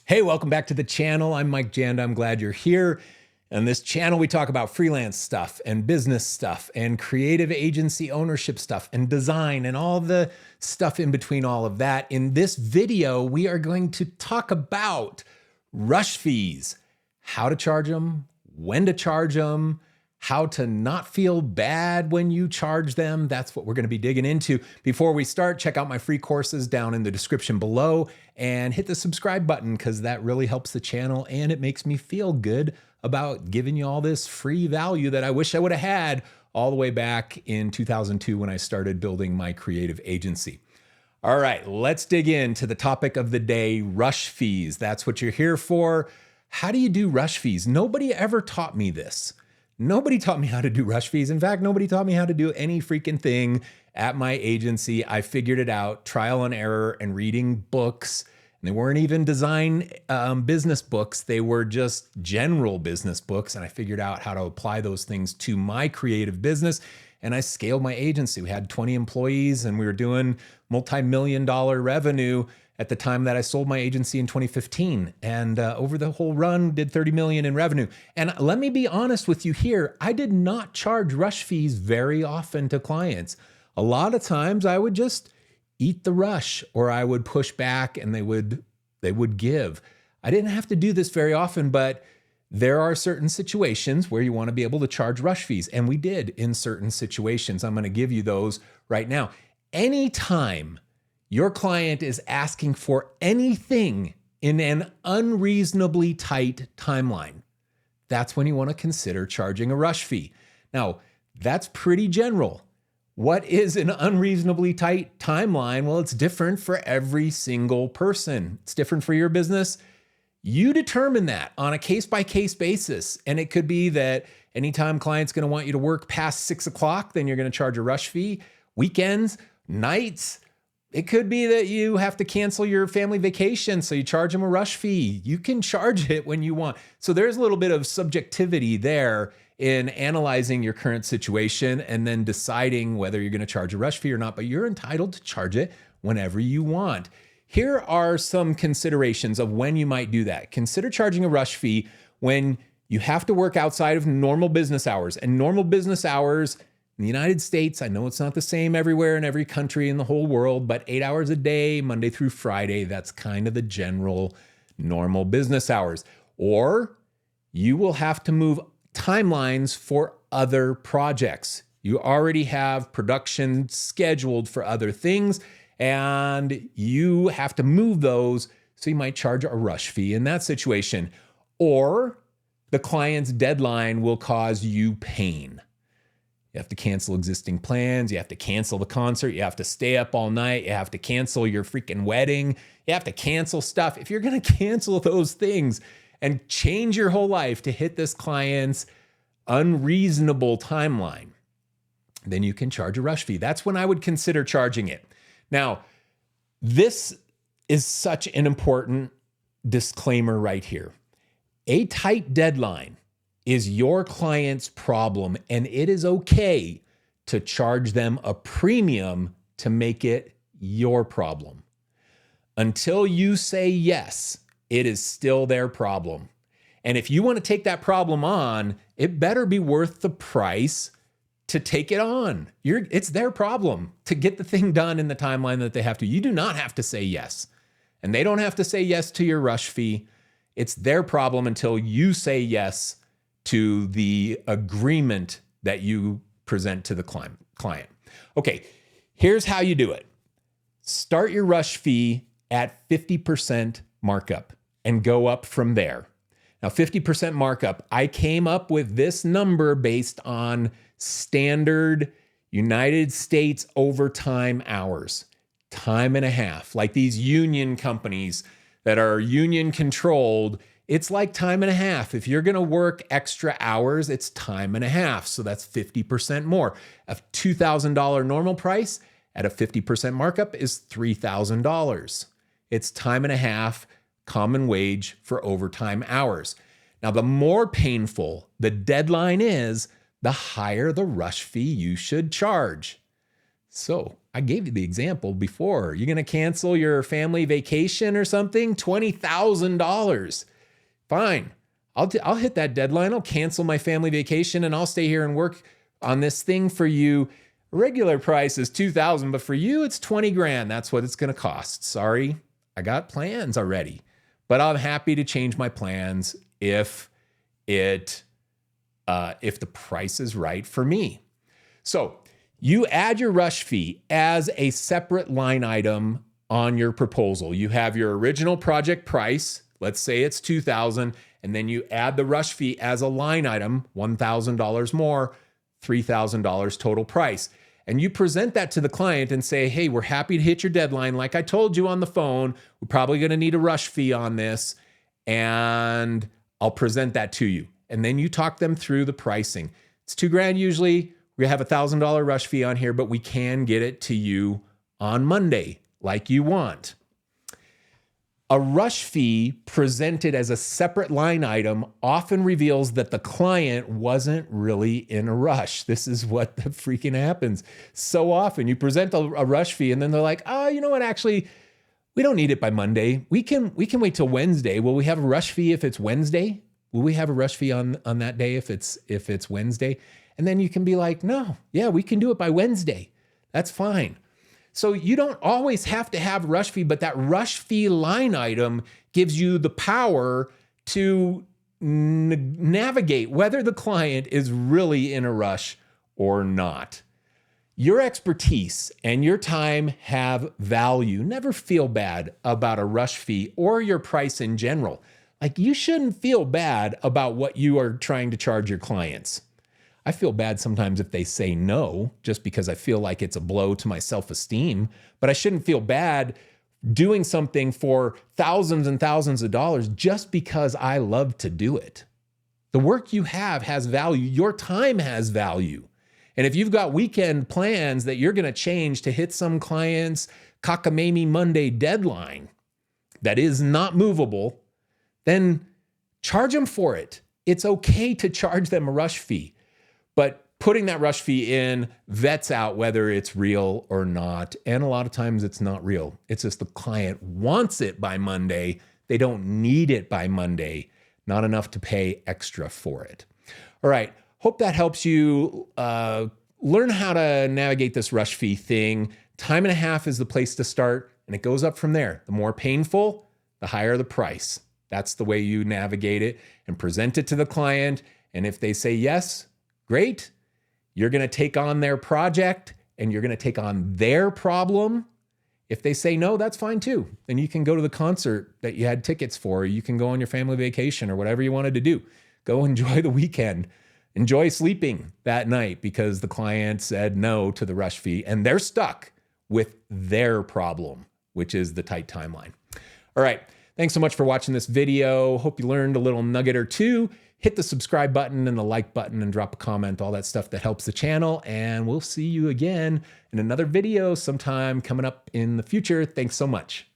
Hey, welcome back to the channel. I'm Mike Janda. I'm glad you're here. On this channel, we talk about freelance stuff and business stuff and creative agency ownership stuff and design and all the stuff in between all of that. In this video, we are going to talk about rush fees, how to charge them, when to charge them, how to not feel bad when you charge them. That's what we're going to be digging into. Before we start, check out my free courses down in the description below and hit the subscribe button because that really helps the channel and it makes me feel good about giving you all this free value that I wish I would have had all the way back in 2002 when I started building my creative agency. All right, let's dig into the topic of the day, rush fees. That's what you're here for. How do you do rush fees? Nobody ever taught me this. Nobody taught me how to do rush fees. In fact, nobody taught me how to do any freaking thing at my agency. I figured it out, trial and error and reading books. And they weren't even design business books. They were just general business books. And I figured out how to apply those things to my creative business. And I scaled my agency. We had 20 employees and we were doing multi-million-dollar revenue at the time that I sold my agency in 2015. And over the whole run, did 30 million in revenue. And let me be honest with you here, I did not charge rush fees very often to clients. A lot of times I would just eat the rush or I would push back and they would give. I didn't have to do this very often, but there are certain situations where you want to be able to charge rush fees. And we did in certain situations. I'm going to give you those right now. Anytime your client is asking for anything in an unreasonably tight timeline, that's when you want to consider charging a rush fee. Now, that's pretty general. What is an unreasonably tight timeline? Well, it's different for every single person. It's different for your business. You determine that on a case-by-case basis. And it could be that anytime client's going to want you to work past 6 o'clock, then you're going to charge a rush fee. Weekends, nights. It could be that you have to cancel your family vacation, so you charge them a rush fee. You can charge it when you want. So there's a little bit of subjectivity there in analyzing your current situation and then deciding whether you're going to charge a rush fee or not, but you're entitled to charge it whenever you want. Here are some considerations of when you might do that. Consider charging a rush fee when you have to work outside of normal business hours. And normal business hours in the United States, I know it's not the same everywhere in every country in the whole world, but 8 hours a day, Monday through Friday, that's kind of the general normal business hours. Or you will have to move timelines for other projects. You already have production scheduled for other things, and you have to move those, so you might charge a rush fee in that situation. Or the client's deadline will cause you pain. You have to cancel existing plans. You have to cancel the concert. You have to stay up all night. You have to cancel your freaking wedding. You have to cancel stuff. If you're going to cancel those things and change your whole life to hit this client's unreasonable timeline, then you can charge a rush fee. That's when I would consider charging it. Now, this is such an important disclaimer right here. A tight deadline is your client's problem, and it is okay to charge them a premium to make it your problem. Until you say yes, it is still their problem. And if you want to take that problem on, it better be worth the price to take it on. It's their problem to get the thing done in the timeline that they have to. You do not have to say yes. And they don't have to say yes to your rush fee. It's their problem until you say yes to the agreement that you present to the client. Okay, here's how you do it. Start your rush fee at 50% markup and go up from there. Now, 50% markup, I came up with this number based on standard United States overtime hours, time and a half. Like these union companies that are union controlled, it's like time and a half. If you're going to work extra hours, it's time and a half. So that's 50% more. A $2,000 normal price at a 50% markup is $3,000. It's time and a half common wage for overtime hours. Now, the more painful the deadline is, the higher the rush fee you should charge. So I gave you the example before. You're going to cancel your family vacation or something? $20,000. Fine. I'll hit that deadline. I'll cancel my family vacation and I'll stay here and work on this thing for you. Regular price is $2,000, but for you, it's 20 grand. That's what it's going to cost. Sorry, I got plans already, but I'm happy to change my plans if the price is right for me. So you add your rush fee as a separate line item on your proposal. You have your original project price. Let's say it's $2,000, and then you add the rush fee as a line item, $1,000 more, $3,000 total price. And you present that to the client and say, hey, we're happy to hit your deadline. Like I told you on the phone, we're probably going to need a rush fee on this, and I'll present that to you. And then you talk them through the pricing. It's $2,000 usually. We have a $1,000 rush fee on here, but we can get it to you on Monday like you want. A rush fee presented as a separate line item often reveals that the client wasn't really in a rush. This is what the freaking happens so often. You present a rush fee and then they're like, oh, you know what? Actually, we don't need it by Monday. We can wait till Wednesday. Will we have a rush fee if it's Wednesday? Will we have a rush fee on that day if it's Wednesday? And then you can be like, no, yeah, we can do it by Wednesday. That's fine. So you don't always have to have rush fee, but that rush fee line item gives you the power to navigate whether the client is really in a rush or not. Your expertise and your time have value. Never feel bad about a rush fee or your price in general. Like, you shouldn't feel bad about what you are trying to charge your clients. I feel bad sometimes if they say no, just because I feel like it's a blow to my self-esteem, but I shouldn't feel bad doing something for thousands and thousands of dollars just because I love to do it. The work you have has value. Your time has value. And if you've got weekend plans that you're going to change to hit some client's cockamamie Monday deadline that is not movable, then charge them for it. It's okay to charge them a rush fee. But putting that rush fee in vets out whether it's real or not. And a lot of times it's not real. It's just the client wants it by Monday. They don't need it by Monday. Not enough to pay extra for it. All right. Hope that helps you learn how to navigate this rush fee thing. Time and a half is the place to start, and it goes up from there. The more painful, the higher the price. That's the way you navigate it and present it to the client. And if they say yes, great. You're going to take on their project and you're going to take on their problem. If they say no, that's fine too. Then you can go to the concert that you had tickets for. You can go on your family vacation or whatever you wanted to do. Go enjoy the weekend. Enjoy sleeping that night because the client said no to the rush fee and they're stuck with their problem, which is the tight timeline. All right. Thanks so much for watching this video. Hope you learned a little nugget or two. Hit the subscribe button and the like button and drop a comment, all that stuff that helps the channel. And we'll see you again in another video sometime coming up in the future. Thanks so much.